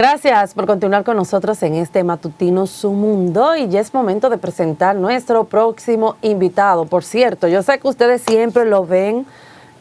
Gracias por continuar con nosotros en este matutino Su Mundo, y ya es momento de presentar nuestro próximo invitado. Por cierto, yo sé que ustedes siempre lo ven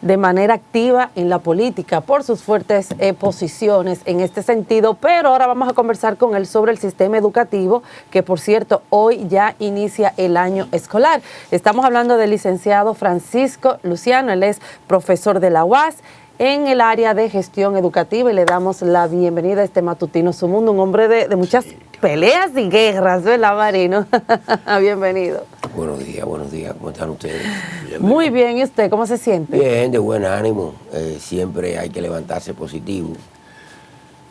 de manera activa en la política por sus fuertes posiciones en este sentido, pero ahora vamos a conversar con él sobre el sistema educativo, que por cierto hoy ya inicia el año escolar. Estamos hablando del licenciado Francisco Luciano. Él es profesor de la UAS en el área de gestión educativa, y le damos la bienvenida a este matutino Su Mundo, un hombre de muchas peleas y guerras, ¿verdad, Marino? Bienvenido. Buenos días, ¿cómo están ustedes? Muy bien, ¿y usted cómo se siente? Bien, de buen ánimo, siempre hay que levantarse positivo.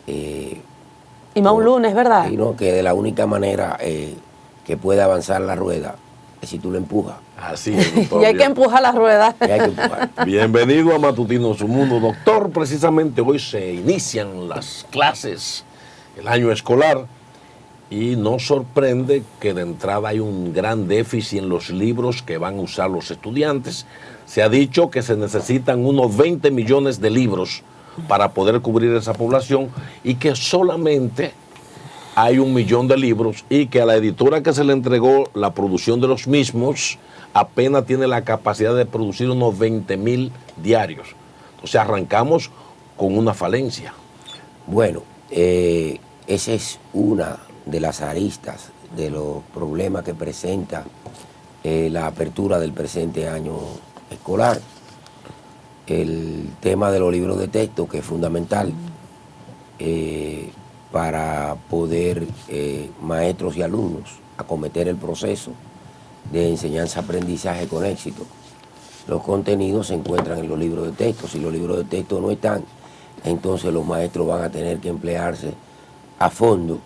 Y más un lunes, ¿verdad? Y no, que de la única manera que puede avanzar la rueda es si tú lo empujas. Así es, doctor. Y hay que empujar la rueda. Y hay que empujar. Bienvenido a Matutino Su Mundo, doctor. Precisamente hoy se inician las clases, el año escolar, y nos sorprende que de entrada hay un gran déficit en los libros que van a usar los estudiantes. Se ha dicho que se necesitan unos 20 millones de libros para poder cubrir esa población, y que solamente hay 1 millón de libros, y que a la editora que se le entregó la producción de los mismos apenas tiene la capacidad de producir unos 20,000 diarios. Entonces arrancamos con una falencia. Bueno, esa es una de las aristas de los problemas que presenta la apertura del presente año escolar. El tema de los libros de texto, que es fundamental para poder maestros y alumnos acometer el proceso de enseñanza-aprendizaje con éxito. Los contenidos se encuentran en los libros de texto. Si los libros de texto no están, entonces los maestros van a tener que emplearse a fondo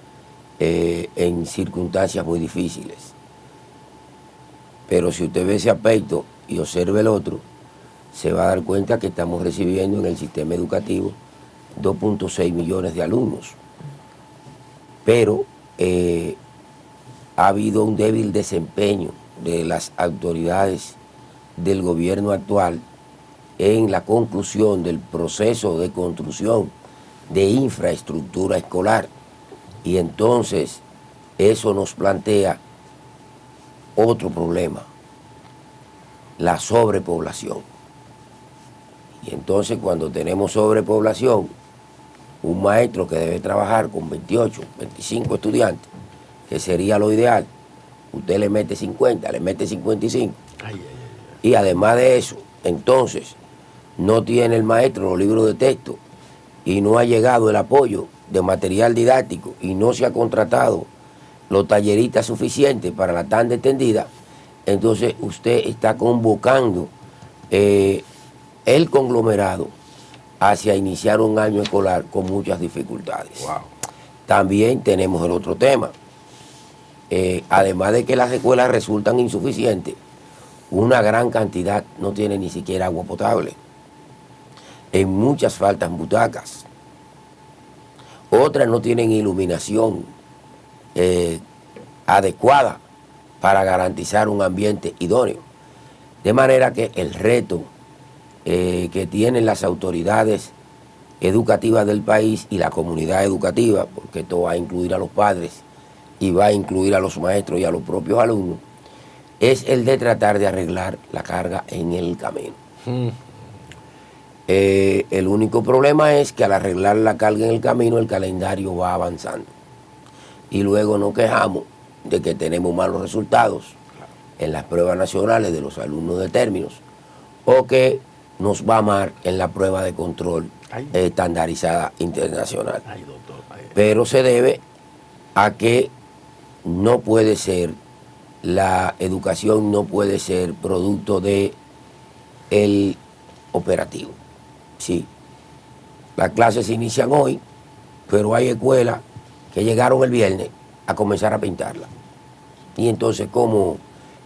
en circunstancias muy difíciles. Pero si usted ve ese aspecto y observa el otro, se va a dar cuenta que estamos recibiendo en el sistema educativo 2.6 millones de alumnos. Pero ha habido un débil desempeño de las autoridades del gobierno actual en la conclusión del proceso de construcción de infraestructura escolar, y entonces eso nos plantea otro problema: la sobrepoblación. Y entonces, cuando tenemos sobrepoblación, un maestro que debe trabajar con 28, 25 estudiantes, que sería lo ideal, usted le mete 50, le mete 55. Y además de eso, entonces, no tiene el maestro los libros de texto, y no ha llegado el apoyo de material didáctico, y no se ha contratado los talleristas suficientes para la tanda extendida. Entonces usted está convocando el conglomerado hacia iniciar un año escolar con muchas dificultades. Wow. También tenemos el otro tema. Además de que las escuelas resultan insuficientes, una gran cantidad no tiene ni siquiera agua potable. En muchas faltan butacas. Otras no tienen iluminación adecuada para garantizar un ambiente idóneo. De manera que el reto que tienen las autoridades educativas del país y la comunidad educativa, porque esto va a incluir a los padres y va a incluir a los maestros y a los propios alumnos, es el de tratar de arreglar la carga en el camino. El único problema es que al arreglar la carga en el camino, el calendario va avanzando. Y luego nos quejamos de que tenemos malos resultados en las pruebas nacionales de los alumnos de términos, o que nos va mal en la prueba de control estandarizada internacional. Pero se debe a que no puede ser, la educación no puede ser producto de el operativo. Sí, las clases se inician hoy, pero hay escuelas que llegaron el viernes a comenzar a pintarla. Y entonces, ¿cómo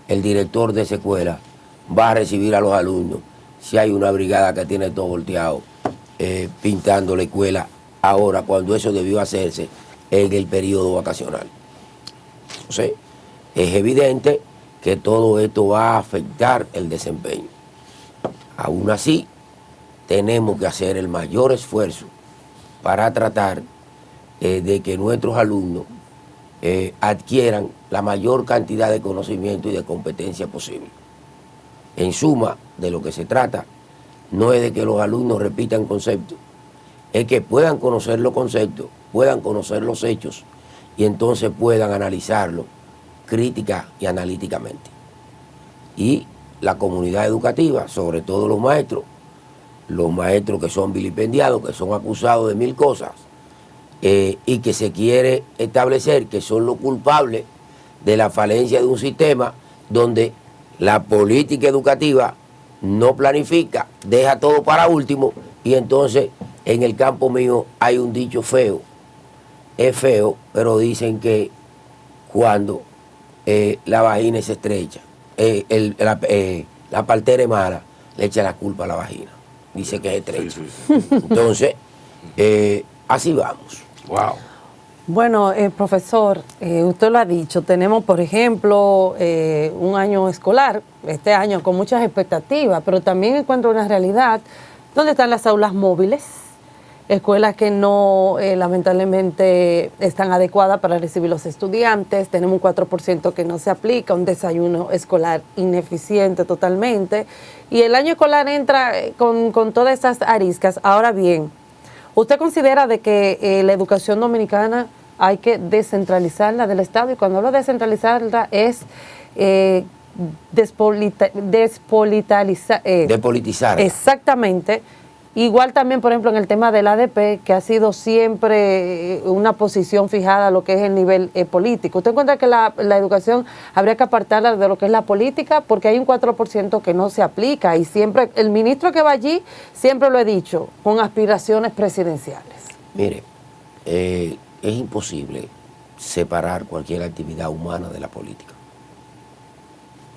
el director de esa escuela va a recibir a los alumnos si hay una brigada que tiene todo volteado pintando la escuela ahora, cuando eso debió hacerse en el periodo vacacional? Entonces, es evidente que todo esto va a afectar el desempeño. Aún así, tenemos que hacer el mayor esfuerzo para tratar de que nuestros alumnos adquieran la mayor cantidad de conocimiento y de competencia posible. En suma, de lo que se trata no es de que los alumnos repitan conceptos, es que puedan conocer los conceptos, puedan conocer los hechos y entonces puedan analizarlo crítica y analíticamente. Y la comunidad educativa, sobre todo los maestros que son vilipendiados, que son acusados de mil cosas, y que se quiere establecer que son los culpables de la falencia de un sistema donde la política educativa no planifica, deja todo para último, y entonces en el campo mío hay un dicho feo, es feo, pero dicen que cuando la vagina es estrecha, la partera es mala, le echa la culpa a la vagina, dice que es estrecha. Sí, sí, sí. Entonces, así vamos. Wow. Bueno, profesor, usted lo ha dicho, tenemos, por ejemplo, un año escolar, este año con muchas expectativas, pero también encuentro una realidad donde están las aulas móviles, escuelas que no, lamentablemente, están adecuadas para recibir los estudiantes, tenemos un 4% que no se aplica, un desayuno escolar ineficiente totalmente, y el año escolar entra con todas esas ariscas. Ahora bien, ¿usted considera de que la educación dominicana hay que descentralizarla del Estado? Y cuando hablo de descentralizarla es despolitizar. Exactamente. Igual también, por ejemplo, en el tema del ADP, que ha sido siempre una posición fijada a lo que es el nivel político. ¿Usted encuentra que la educación habría que apartarla de lo que es la política? Porque hay un 4% que no se aplica y siempre, el ministro que va allí, siempre lo he dicho, con aspiraciones presidenciales. Mire, es imposible separar cualquier actividad humana de la política.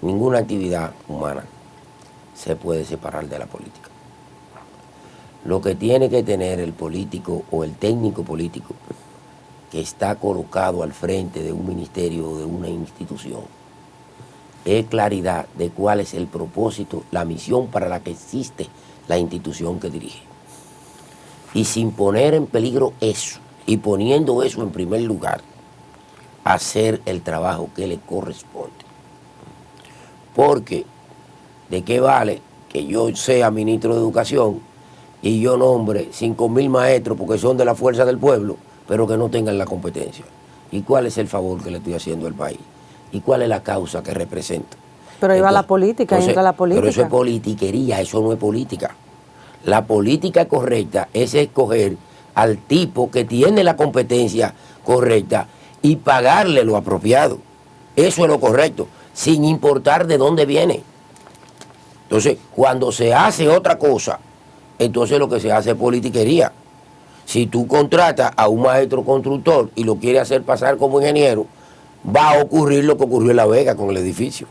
Ninguna actividad humana se puede separar de la política. Lo que tiene que tener el político o el técnico político que está colocado al frente de un ministerio o de una institución es claridad de cuál es el propósito, la misión para la que existe la institución que dirige. Y sin poner en peligro eso, y poniendo eso en primer lugar, hacer el trabajo que le corresponde. Porque, ¿de qué vale que yo sea ministro de Educación y yo nombre 5.000 maestros porque son de la fuerza del pueblo, pero que no tengan la competencia? ¿Y cuál es el favor que le estoy haciendo al país? ¿Y cuál es la causa que represento? Pero ahí va la política, entonces, entra la política. Pero eso es politiquería, eso no es política. La política correcta es escoger al tipo que tiene la competencia correcta y pagarle lo apropiado. Eso es lo correcto, sin importar de dónde viene. Entonces, cuando se hace otra cosa, entonces lo que se hace es politiquería. Si tú contratas a un maestro constructor y lo quieres hacer pasar como ingeniero, va a ocurrir lo que ocurrió en La Vega con el edificio.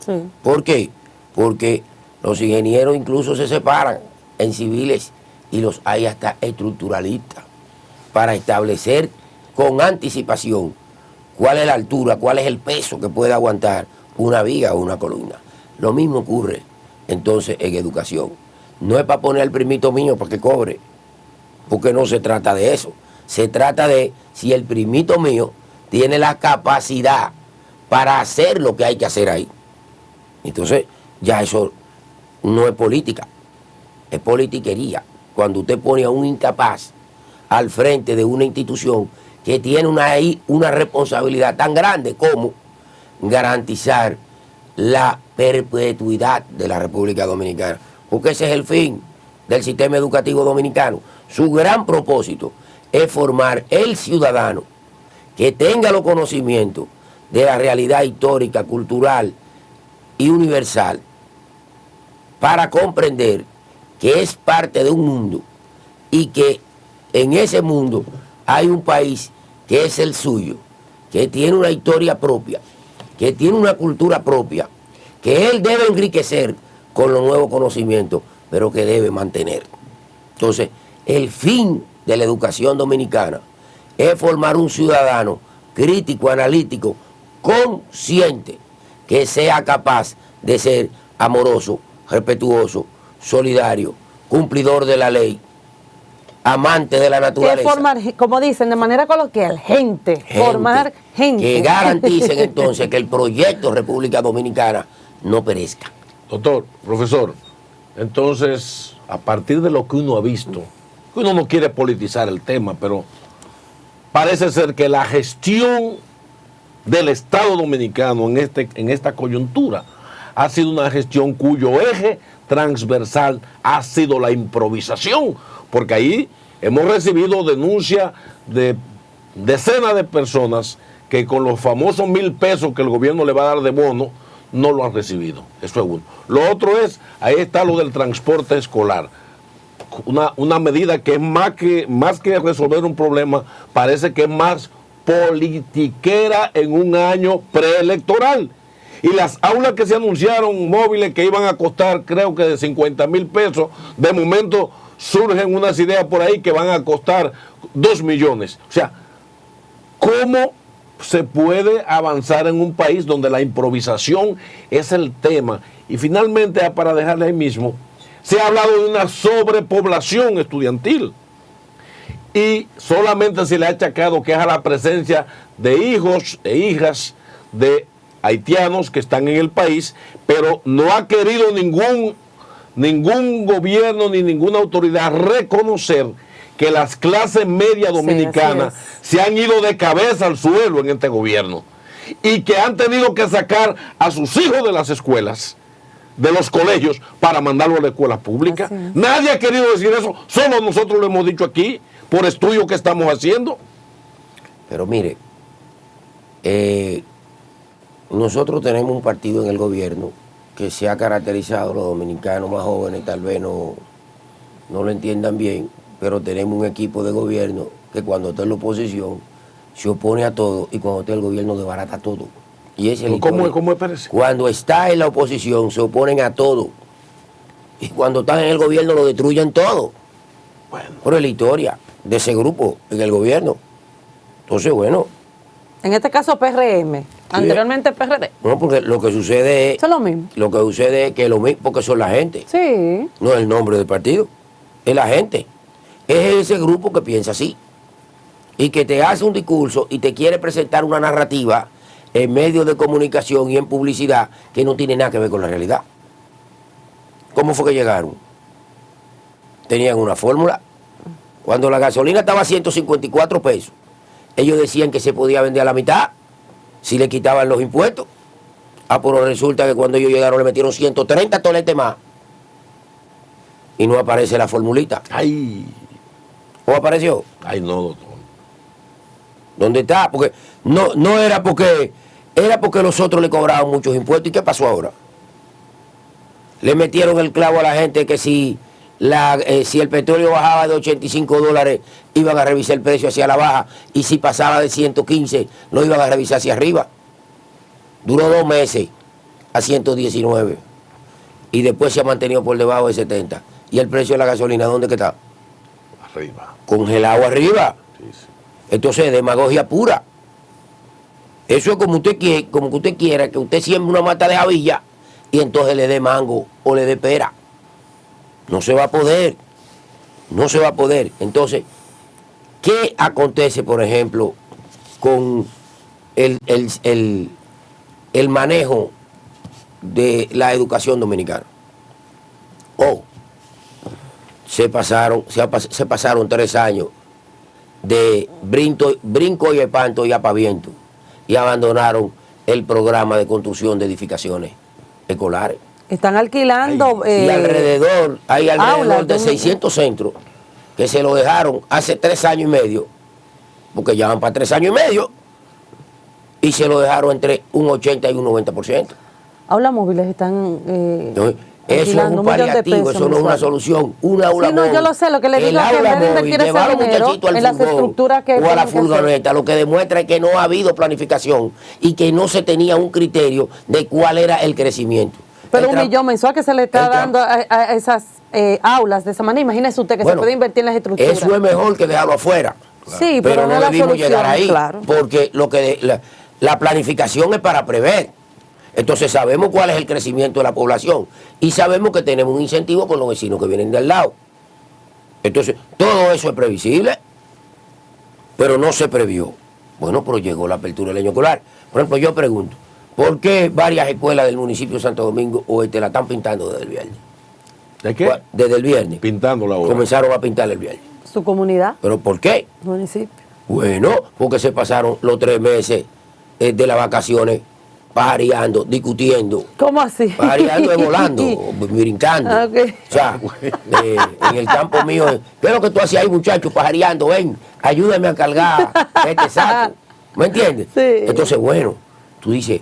Sí. ¿Por qué? Porque los ingenieros incluso se separan en civiles y los hay hasta estructuralistas para establecer con anticipación cuál es la altura, cuál es el peso que puede aguantar una viga o una columna. Lo mismo ocurre entonces en educación. No es para poner al primito mío para que cobre, porque no se trata de eso. Se trata de si el primito mío tiene la capacidad para hacer lo que hay que hacer ahí. Entonces, ya eso no es política, es politiquería. Cuando usted pone a un incapaz al frente de una institución que tiene una responsabilidad tan grande como garantizar la perpetuidad de la República Dominicana, porque ese es el fin del sistema educativo dominicano. Su gran propósito es formar el ciudadano que tenga los conocimientos de la realidad histórica, cultural y universal para comprender que es parte de un mundo y que en ese mundo hay un país que es el suyo, que tiene una historia propia, que tiene una cultura propia, que él debe enriquecer con los nuevos conocimientos, pero que debe mantener. Entonces, el fin de la educación dominicana es formar un ciudadano crítico, analítico, consciente, que sea capaz de ser amoroso, respetuoso, solidario, cumplidor de la ley, amantes de la naturaleza. Que formar, como dicen de manera coloquial, gente, formar gente. Que garanticen entonces que el proyecto República Dominicana no perezca. Doctor, profesor, entonces, a partir de lo que uno ha visto, que uno no quiere politizar el tema, pero parece ser que la gestión del Estado Dominicano en esta coyuntura ha sido una gestión cuyo eje transversal ha sido la improvisación, porque ahí hemos recibido denuncias de decenas de personas que con los famosos 1,000 pesos que el gobierno le va a dar de bono, no lo han recibido. Eso es uno. Lo otro es, ahí está lo del transporte escolar. Una medida que es más que resolver un problema, parece que es más politiquera en un año preelectoral. Y las aulas que se anunciaron móviles que iban a costar, creo que de 50,000 pesos, de momento surgen unas ideas por ahí que van a costar 2 millones. O sea, ¿cómo se puede avanzar en un país donde la improvisación es el tema? Y finalmente, para dejarle ahí mismo, se ha hablado de una sobrepoblación estudiantil y solamente se le ha achacado que es a la presencia de hijos e hijas de haitianos que están en el país, pero no ha querido ningún gobierno ni ninguna autoridad reconocer que las clases medias dominicanas se han ido de cabeza al suelo en este gobierno y que han tenido que sacar a sus hijos de las escuelas, de los colegios, para mandarlos a la escuela pública. Nadie ha querido decir eso, solo nosotros lo hemos dicho aquí, por estudios que estamos haciendo. Pero mire, nosotros tenemos un partido en el gobierno que se ha caracterizado, los dominicanos más jóvenes tal vez no lo entiendan bien, pero tenemos un equipo de gobierno que cuando está en la oposición se opone a todo y cuando está en el gobierno desbarata todo. Y ese es ¿Cómo parece? Cuando está en la oposición se oponen a todo y cuando están en el gobierno lo destruyen todo. Bueno. Pero es la historia de ese grupo en el gobierno. Entonces, bueno. En este caso PRM, anteriormente PRD. No, porque lo que sucede es... ¿Es lo mismo? Lo que sucede es que lo mismo, porque son la gente. Sí. No es el nombre del partido, es la gente. Es ese grupo que piensa así. Y que te hace un discurso y te quiere presentar una narrativa en medios de comunicación y en publicidad que no tiene nada que ver con la realidad. ¿Cómo fue que llegaron? Tenían una fórmula. Cuando la gasolina estaba a 154 pesos, ellos decían que se podía vender a la mitad si le quitaban los impuestos. Pero resulta que cuando ellos llegaron le metieron 130 toletes más. Y no aparece la formulita. Ay. ¿O apareció? Ay, no, doctor. ¿Dónde está? Porque no era porque los otros le cobraban muchos impuestos. ¿Y qué pasó ahora? Le metieron el clavo a la gente que si el petróleo bajaba de $85, iban a revisar el precio hacia la baja, y si pasaba de 115, lo iban a revisar hacia arriba. Duró 2 meses a 119 y después se ha mantenido por debajo de 70. ¿Y el precio de la gasolina dónde que está? Arriba. Congelado arriba. Sí, sí. Entonces, demagogia pura. Eso es como usted quiera que usted siembre una mata de javilla y entonces le dé mango o le dé pera. No se va a poder. No se va a poder. Entonces, ¿qué acontece, por ejemplo, con el manejo de la educación dominicana? Se pasaron 3 años de brinco y espanto y apaviento y abandonaron el programa de construcción de edificaciones escolares. Están alquilando Y alrededor, hay alrededor aulas de 600 centros que se lo dejaron hace 3 años y medio, porque ya van para 3 años y medio, y se lo dejaron entre un 80 y un 90%. Aulas móviles están Entonces, eso es un paliativo, eso no es una solución. Una aula móvil. Yo lo sé, lo que le digo es que en vez de invertir ese dinero en las estructuras que o a la tienen que hacer. furgoneta, lo que demuestra es que no ha habido planificación y que no se tenía un criterio de cuál era el crecimiento. Pero un millón mensual que se le está dando a esas aulas de esa manera, imagínese usted que se puede invertir en las estructuras. Eso es mejor que dejarlo afuera. Claro. Sí, pero no la debimos solución, llegar ahí, claro. Porque la planificación es para prever. Entonces sabemos cuál es el crecimiento de la población y sabemos que tenemos un incentivo con los vecinos que vienen de al lado. Entonces, todo eso es previsible, pero no se previó. Bueno, pero llegó la apertura del año escolar. Por ejemplo, yo pregunto, ¿por qué varias escuelas del municipio de Santo Domingo Oeste la están pintando desde el viernes? ¿De qué? Desde el viernes. Pintando la obra. Comenzaron a pintar el viernes. ¿Su comunidad? ¿Pero por qué? Municipio. Bueno, porque se pasaron los 3 meses de las vacaciones pajareando, discutiendo. ¿Cómo así? Pajareando y volando, brincando. Okay. O sea, en el campo mío, ¿qué es lo que tú hacías ahí, muchacho, pajareando? Ven, ayúdame a cargar este saco. ¿Me entiendes? Sí. Entonces, bueno, tú dices,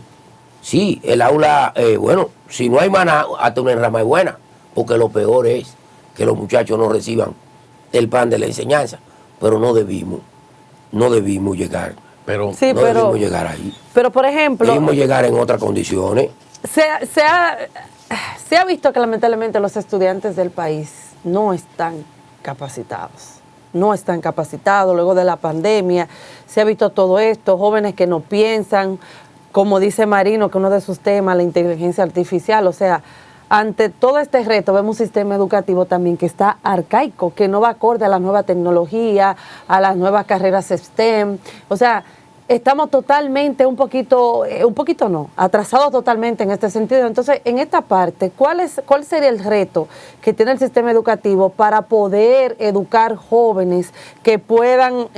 sí, el aula, bueno, si no hay maná, hasta una enrama es buena, porque lo peor es que los muchachos no reciban el pan de la enseñanza, pero no debimos llegar. Pero, Sí, no debimos llegar ahí. pero por ejemplo, Debimos llegar en otras condiciones. se ha visto que lamentablemente los estudiantes del país no están capacitados. No están capacitados luego de la pandemia. Se ha visto todo esto, jóvenes que no piensan, como dice Marino, que uno de sus temas, la inteligencia artificial. O sea, ante todo este reto vemos un sistema educativo también que está arcaico, que no va acorde a la nueva tecnología, a las nuevas carreras STEM. O sea, estamos totalmente atrasados totalmente en este sentido. Entonces, en esta parte, ¿cuál sería el reto que tiene el sistema educativo para poder educar jóvenes que puedan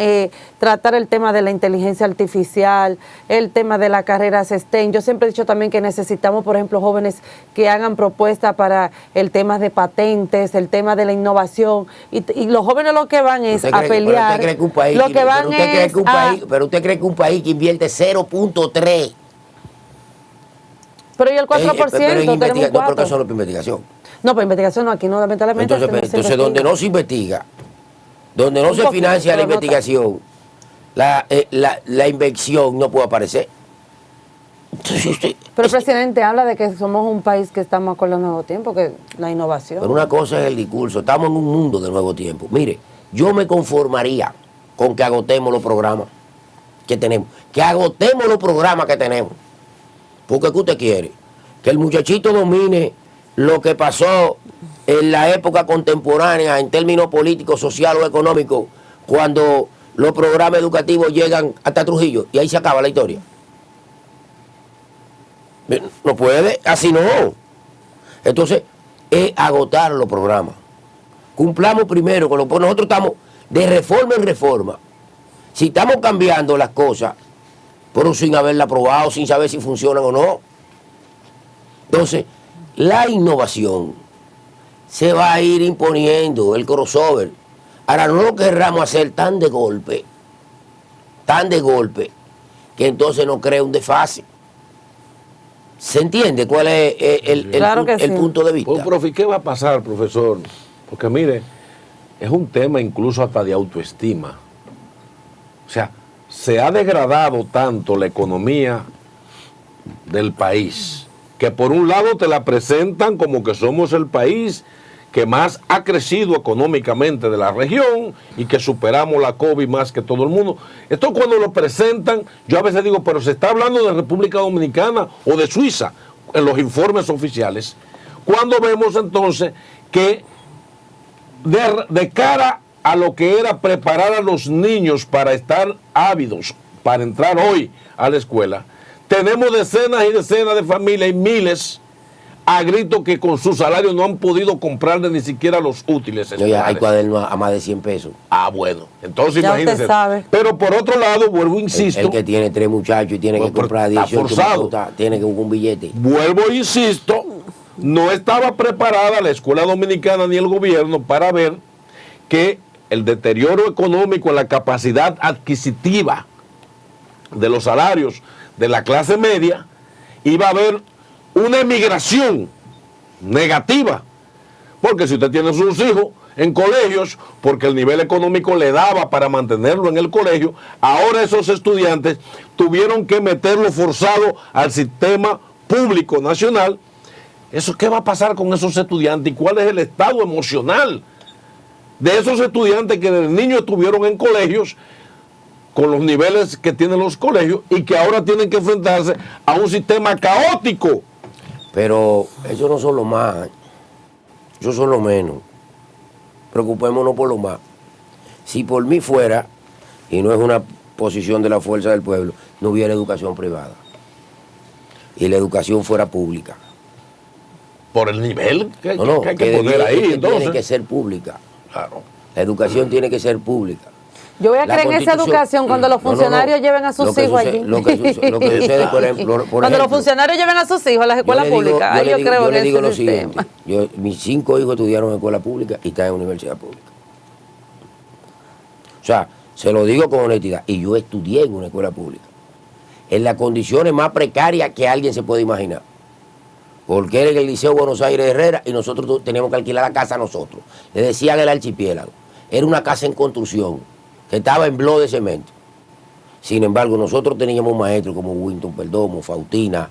tratar el tema de la inteligencia artificial, el tema de la carrera STEM? Yo siempre he dicho también que necesitamos, por ejemplo, jóvenes que hagan propuestas para el tema de patentes, el tema de la innovación, y los jóvenes lo que van es a pelear. Pero usted cree que un país que invierte 0.3. Pero y el 4%, tenemos un 4%. No, pero que eso no es para investigación. No, para investigación no, aquí no, lamentablemente. Entonces donde no se investiga, donde no se financia la investigación, la inversión no puede aparecer. Pero el presidente habla de que somos un país que estamos con los nuevos tiempos, que la innovación. Pero una cosa es el discurso, estamos en un mundo de nuevo tiempo. Mire, yo me conformaría con que agotemos los programas que tenemos, porque ¿qué usted quiere? Que el muchachito domine lo que pasó en la época contemporánea en términos políticos, sociales o económicos, cuando los programas educativos llegan hasta Trujillo y ahí se acaba la historia. No puede, así no. Entonces, es agotar los programas. Cumplamos primero con lo que nosotros estamos de reforma en reforma. Si estamos cambiando las cosas, pero sin haberla aprobado, sin saber si funcionan o no. Entonces, la innovación se va a ir imponiendo, el crossover. Ahora, no lo querramos hacer tan de golpe, que entonces nos crea un desfase. ¿Se entiende cuál es el punto de vista? Pues, profe, ¿qué va a pasar, profesor? Porque mire, es un tema incluso hasta de autoestima. O sea, se ha degradado tanto la economía del país, que por un lado te la presentan como que somos el país que más ha crecido económicamente de la región y que superamos la COVID más que todo el mundo. Esto cuando lo presentan, yo a veces digo, pero se está hablando de República Dominicana o de Suiza en los informes oficiales, cuando vemos entonces que de cara a lo que era preparar a los niños para estar ávidos, para entrar hoy a la escuela, tenemos decenas y decenas de familias y miles a grito que con sus salarios no han podido comprarle ni siquiera los útiles escolares. Hay cuadernos a más de 100 pesos. Ah, bueno, entonces ya imagínense. usted sabe. Pero por otro lado, vuelvo, insisto. El que tiene 3 muchachos y tiene que comprar 18, tiene que buscar un billete. Vuelvo, insisto, no estaba preparada la escuela dominicana ni el gobierno para ver que el deterioro económico en la capacidad adquisitiva de los salarios de la clase media iba a haber una emigración negativa, porque si usted tiene sus hijos en colegios, porque el nivel económico le daba para mantenerlo en el colegio, ahora esos estudiantes tuvieron que meterlo forzado al sistema público nacional. ¿Qué va a pasar con esos estudiantes y cuál es el estado emocional de esos estudiantes que desde niños estuvieron en colegios con los niveles que tienen los colegios y que ahora tienen que enfrentarse a un sistema caótico? Pero esos no son los más, esos son los menos. preocupémonos por lo más. Si por mí fuera, y no es una posición de la fuerza del pueblo, no hubiera educación privada. Y la educación fuera pública. Por el nivel que hay No, que poner ahí, entonces. Tiene que ser pública. Claro. La educación tiene que ser pública. Yo voy a creer en esa educación cuando los funcionarios lleven a sus hijos allí. Lo que sucede, por ejemplo... Cuando los funcionarios lleven a sus hijos a las escuelas públicas. Yo creo en ese sistema. Mis 5 hijos estudiaron en escuela pública y están en universidad pública. O sea, se lo digo con honestidad. Y yo estudié en una escuela pública. En las condiciones más precarias que alguien se puede imaginar. Porque era en el Liceo Buenos Aires Herrera y nosotros teníamos que alquilar la casa nosotros. Le decían el archipiélago. Era una casa en construcción que estaba en bloque de cemento. Sin embargo, nosotros teníamos maestros como Winton Perdomo, Faustina,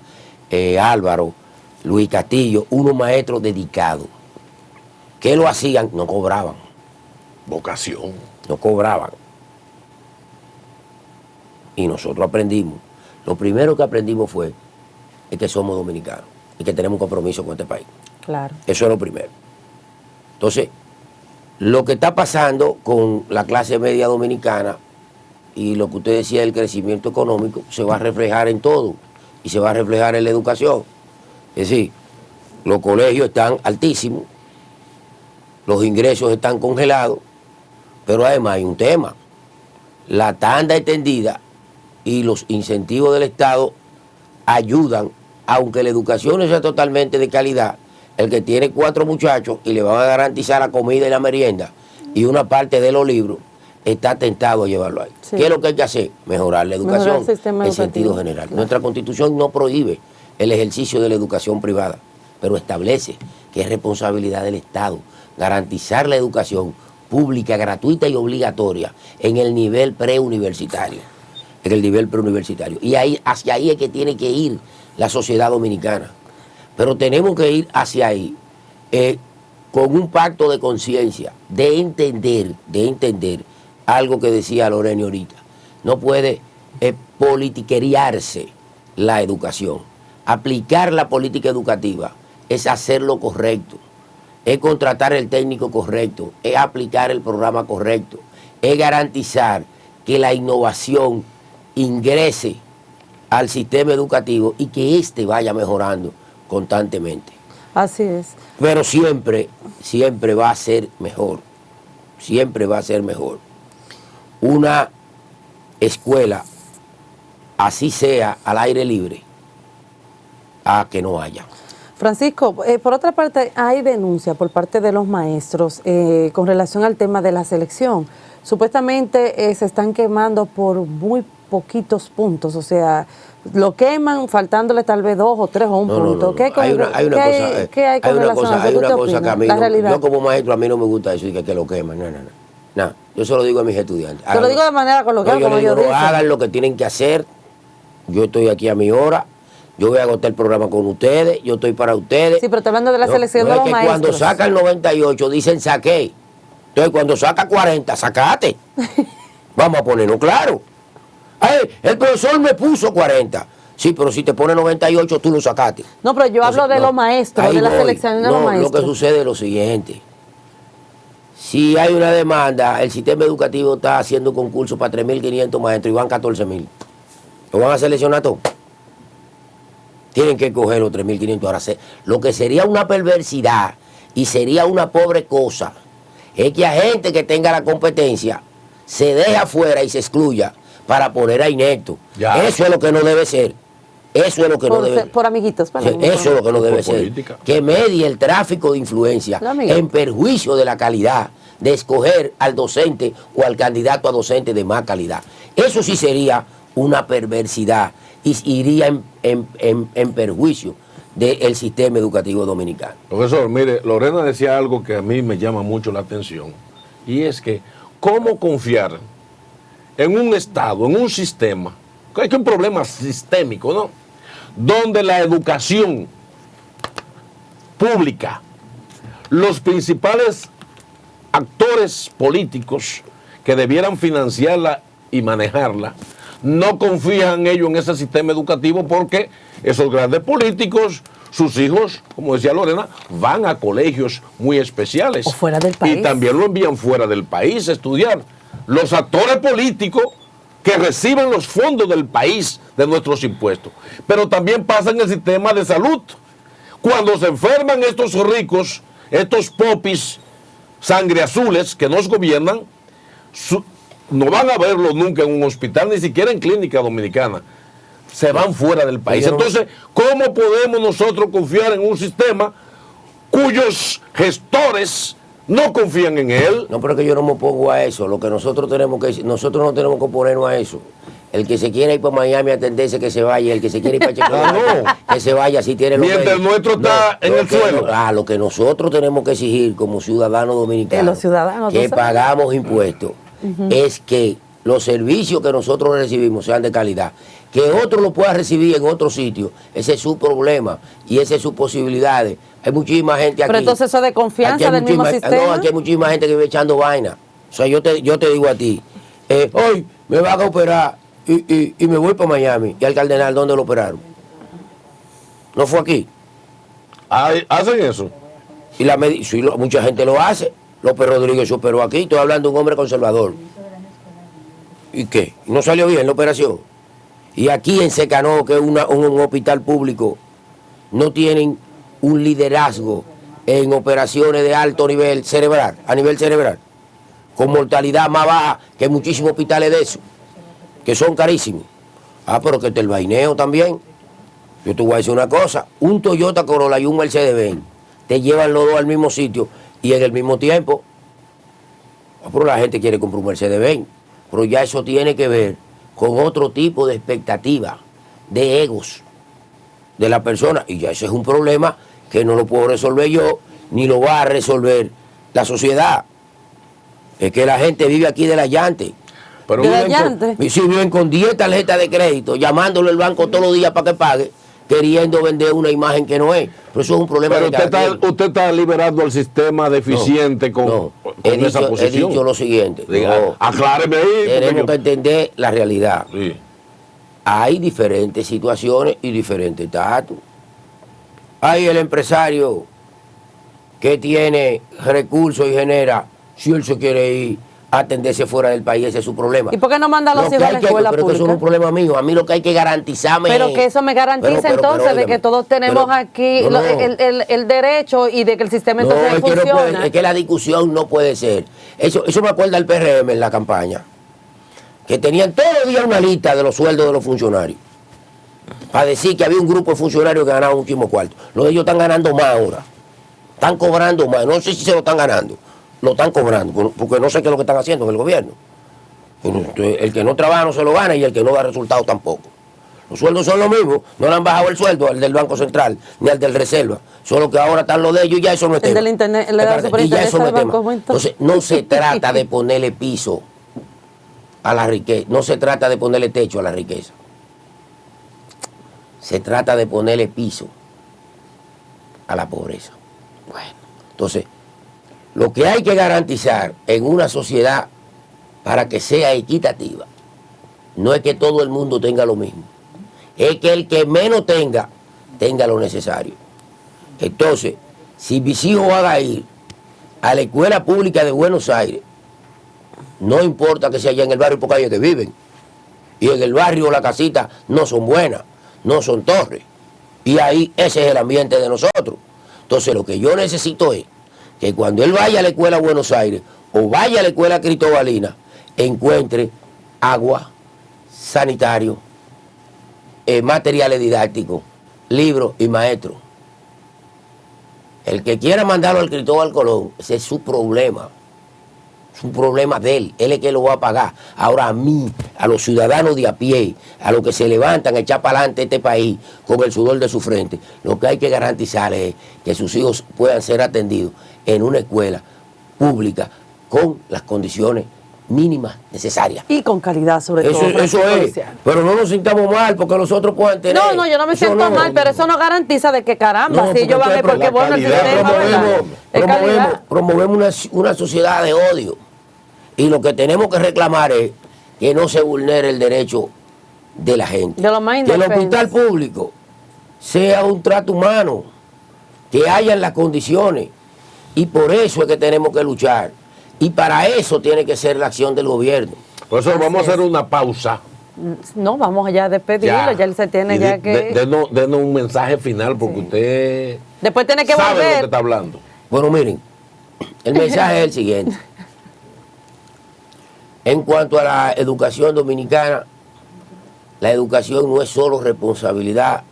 Álvaro, Luis Castillo, unos maestros dedicados. ¿Qué lo hacían? No cobraban. Vocación. No cobraban. Y nosotros aprendimos. Lo primero que aprendimos fue que somos dominicanos y que tenemos compromiso con este país. Claro. Eso es lo primero. Entonces, lo que está pasando con la clase media dominicana y lo que usted decía del crecimiento económico se va a reflejar en todo y se va a reflejar en la educación. Es decir, los colegios están altísimos, los ingresos están congelados, pero además hay un tema. La tanda extendida y los incentivos del Estado ayudan, aunque la educación no sea totalmente de calidad. El que tiene 4 muchachos y le van a garantizar la comida y la merienda y una parte de los libros, está tentado a llevarlo ahí. Sí. ¿Qué es lo que hay que hacer? Mejorar la educación en sentido general. Claro. Nuestra Constitución no prohíbe el ejercicio de la educación privada, pero establece que es responsabilidad del Estado garantizar la educación pública, gratuita y obligatoria en el nivel preuniversitario. En el nivel preuniversitario. Y ahí, hacia ahí es que tiene que ir la sociedad dominicana. Pero tenemos que ir hacia ahí con un pacto de conciencia, de entender algo que decía Lorena ahorita. No puede politiquearse la educación. Aplicar la política educativa es hacer lo correcto, es contratar el técnico correcto, es aplicar el programa correcto, es garantizar que la innovación ingrese al sistema educativo y que éste vaya mejorando constantemente. Así es. Pero siempre va a ser mejor. Siempre va a ser mejor. Una escuela, así sea al aire libre, a que no haya. Francisco, por otra parte, hay denuncia por parte de los maestros con relación al tema de la selección. Supuestamente se están quemando por muy poquitos puntos, o sea, lo queman faltándole tal vez 2 o 3 o un punto. ¿Qué hay con relación a eso? ¿Qué usted opina? La realidad. Yo como maestro a mí no me gusta eso, que lo queman. No. Yo se lo digo a mis estudiantes. Te lo digo de manera coloquial, como yo digo. Hagan lo que tienen que hacer. Yo estoy aquí a mi hora. Yo voy a agotar el programa con ustedes. Yo estoy para ustedes. Sí, pero estoy hablando de la selección de los maestros. Cuando saca el 98 dicen saqué. Entonces cuando saca 40, sacate. Vamos a ponerlo claro. Ay, el profesor me puso 40. Sí, pero si te pone 98, tú lo sacaste. No, pero yo hablo de los maestros, de la selección de los maestros. Lo que sucede es lo siguiente. Si hay una demanda, el sistema educativo está haciendo concursos para 3.500 maestros y van 14.000. ¿Lo van a seleccionar todos? Tienen que coger los 3.500. Ahora, lo que sería una perversidad y sería una pobre cosa es que a gente que tenga la competencia se deje afuera y se excluya para poner a ineptos. Eso es lo que no debe ser. Eso es lo que no debe ser. Por amiguitos, perdón. Eso es lo que no debe ser. Que medie el tráfico de influencia en perjuicio de la calidad de escoger al docente o al candidato a docente de más calidad. Eso sí sería una perversidad y iría en perjuicio del sistema educativo dominicano. Profesor, mire, Lorena decía algo que a mí me llama mucho la atención, y es que ¿cómo confiar en un Estado, en un sistema, que es un problema sistémico, ¿no?, donde la educación pública, los principales actores políticos que debieran financiarla y manejarla, no confían ellos en ese sistema educativo porque esos grandes políticos sus hijos, como decía Lorena, van a colegios muy especiales. O fuera del país. Y también lo envían fuera del país a estudiar. Los actores políticos que reciben los fondos del país, de nuestros impuestos. Pero también pasa en el sistema de salud. Cuando se enferman estos ricos, estos popis sangre azules que nos gobiernan, no van a verlo nunca en un hospital, ni siquiera en clínica dominicana. Se van fuera del país. Entonces, ¿cómo podemos nosotros confiar en un sistema cuyos gestores no confían en él? No, pero es que yo no me opongo a eso. Lo que nosotros no tenemos que oponernos a eso. El que se quiera ir para Miami a atenderse, que se vaya. El que se quiera ir para Checoslovaquia, que se vaya, si tiene los mientras el nuestro está en el suelo. Lo que nosotros tenemos que exigir como ciudadanos dominicanos, los ciudadanos que pagamos impuestos, es que los servicios que nosotros recibimos sean de calidad. Que otro lo pueda recibir en otro sitio, ese es su problema y esas son sus posibilidades. Hay muchísima gente aquí. Pero entonces eso de confianza del mismo sistema. No, aquí hay muchísima gente que vive echando vaina. O sea, yo te digo a ti, hoy me van a operar y me voy para Miami. ¿Y al Cardenal dónde lo operaron? ¿No fue aquí? ¿Hacen eso? Y sí, mucha gente lo hace. López Rodríguez se operó aquí. Estoy hablando de un hombre conservador. ¿Y qué? ¿No salió bien la operación? Y aquí en Secanó, que es un hospital público, no tienen un liderazgo en operaciones de alto nivel cerebral, a nivel cerebral, con mortalidad más baja que muchísimos hospitales de eso, que son carísimos. Pero que el vaineo también. Yo te voy a decir una cosa, un Toyota Corolla y un Mercedes-Benz te llevan los dos al mismo sitio y en el mismo tiempo. Pero la gente quiere comprar un Mercedes-Benz, pero ya eso tiene que ver con otro tipo de expectativa, de egos de la persona. Y ya ese es un problema que no lo puedo resolver yo, ni lo va a resolver la sociedad. Es que la gente vive aquí de la llante. Pero viven con 10 tarjetas de crédito, llamándole al banco todos los días para que pague, queriendo vender una imagen que no es. Pero eso es un problema. Pero usted está liberando al sistema deficiente con esa posición. He dicho lo siguiente. Acláreme ahí. Tenemos que entender la realidad. Sí. Hay diferentes situaciones y diferentes estatus. Hay el empresario que tiene recursos y genera, si él se quiere ir a atenderse fuera del país, ese es su problema. ¿Y por qué no manda a los hijos a la escuela pública? Pero eso es un problema mío. A mí lo que hay que garantizarme. Pero que eso me garantiza entonces de que todos tenemos aquí el derecho y de que el sistema entonces funciona. Es que la discusión no puede ser. Eso me acuerda al PRM en la campaña, que tenían todos los días una lista de los sueldos de los funcionarios, para decir que había un grupo de funcionarios que ganaban muchísimo cuarto. Los de ellos están ganando más ahora. Están cobrando más. No sé si se lo están ganando. Lo están cobrando, porque no sé qué es lo que están haciendo en el gobierno. El que no trabaja no se lo gana y el que no da resultados tampoco. Los sueldos son los mismos, no le han bajado el sueldo al del Banco Central ni al del Reserva, solo que ahora están los de ellos y ya eso no es tema. El del Internet, el de la superintendencia del Banco. Entonces, no se trata de ponerle piso a la riqueza, no se trata de ponerle techo a la riqueza. Se trata de ponerle piso a la pobreza. Bueno, entonces, lo que hay que garantizar en una sociedad para que sea equitativa no es que todo el mundo tenga lo mismo, es que el que menos tenga lo necesario. Entonces, si mis hijos van a ir a la escuela pública de Buenos Aires, no importa que sea allá en el barrio, porque hay que viven, y en el barrio la casita no son buenas, no son torres, y ahí ese es el ambiente de nosotros. Entonces, lo que yo necesito es que cuando él vaya a la escuela Buenos Aires o vaya a la escuela Cristobalina, encuentre agua, sanitario, materiales didácticos, libros y maestros. El que quiera mandarlo al Cristóbal Colón, ese es su problema. Es un problema de él. Él es que lo va a pagar. Ahora a mí, a los ciudadanos de a pie, a los que se levantan a echar para adelante este país con el sudor de su frente, lo que hay que garantizar es que sus hijos puedan ser atendidos en una escuela pública con las condiciones mínimas necesarias. Y con calidad, sobre todo. Eso es. Pero no nos sintamos mal porque los otros puedan tener. No, yo no me siento mal, pero eso no garantiza de que caramba, si ellos van a ir porque bueno el sistema, ¿verdad? Promovemos una sociedad de odio. Y lo que tenemos que reclamar es que no se vulnere el derecho de la gente. De los más que el hospital público sea un trato humano, que hayan las condiciones. Y por eso es que tenemos que luchar. Y para eso tiene que ser la acción del gobierno. Por eso Así vamos a hacer es. una pausa. No, vamos ya a despedirlo, ya él se tiene Y ya que... denos un mensaje final porque usted Después tiene que sabe de lo que volver. está hablando. Bueno, miren, el mensaje es el siguiente. En cuanto a la educación dominicana, la educación no es solo responsabilidad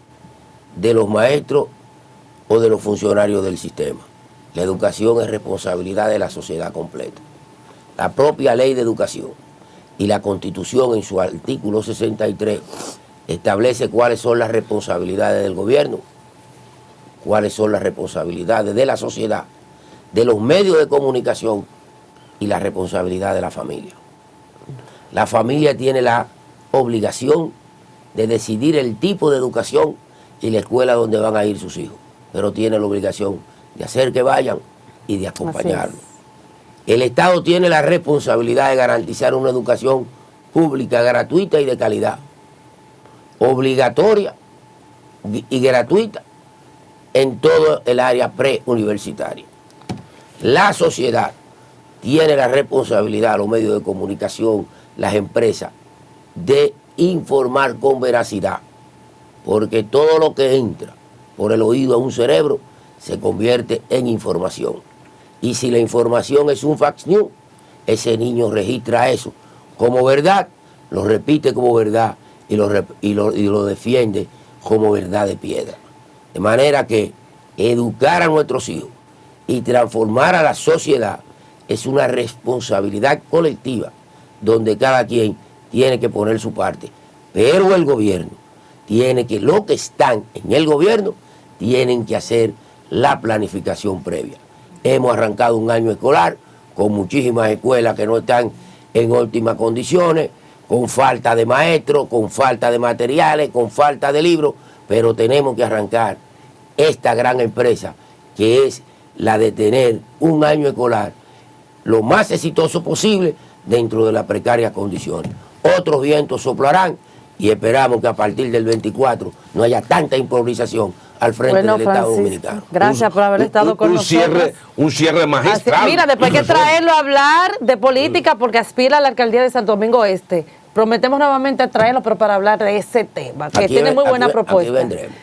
de los maestros o de los funcionarios del sistema. La educación es responsabilidad de la sociedad completa. La propia ley de educación y la Constitución en su artículo 63 establece cuáles son las responsabilidades del gobierno, cuáles son las responsabilidades de la sociedad, de los medios de comunicación y la responsabilidad de la familia. La familia tiene la obligación de decidir el tipo de educación y la escuela donde van a ir sus hijos, pero tiene la obligación de hacer que vayan y de acompañarlos. El Estado tiene la responsabilidad de garantizar una educación pública, gratuita y de calidad, obligatoria y gratuita en todo el área preuniversitaria. La sociedad tiene la responsabilidad, los medios de comunicación, las empresas, de informar con veracidad, porque todo lo que entra por el oído a un cerebro se convierte en información. Y si la información es un fax news, ese niño registra eso como verdad, lo repite como verdad y lo defiende como verdad de piedra. De manera que educar a nuestros hijos y transformar a la sociedad es una responsabilidad colectiva donde cada quien tiene que poner su parte. Pero el gobierno tiene que, los que están en el gobierno, tienen que hacer la planificación previa. Hemos arrancado un año escolar con muchísimas escuelas que no están en óptimas condiciones, con falta de maestros, con falta de materiales, con falta de libros, pero tenemos que arrancar esta gran empresa que es la de tener un año escolar lo más exitoso posible dentro de las precarias condiciones. Otros vientos soplarán y esperamos que a partir del 24 no haya tanta improvisación al frente del Estado Dominicano. Gracias por haber estado con nosotros. Un cierre magistral. Así, mira, después hay que traerlo a hablar de política porque aspira a la alcaldía de Santo Domingo Este. Prometemos nuevamente traerlo, pero para hablar de ese tema, que tiene muy buena propuesta. Aquí vendremos.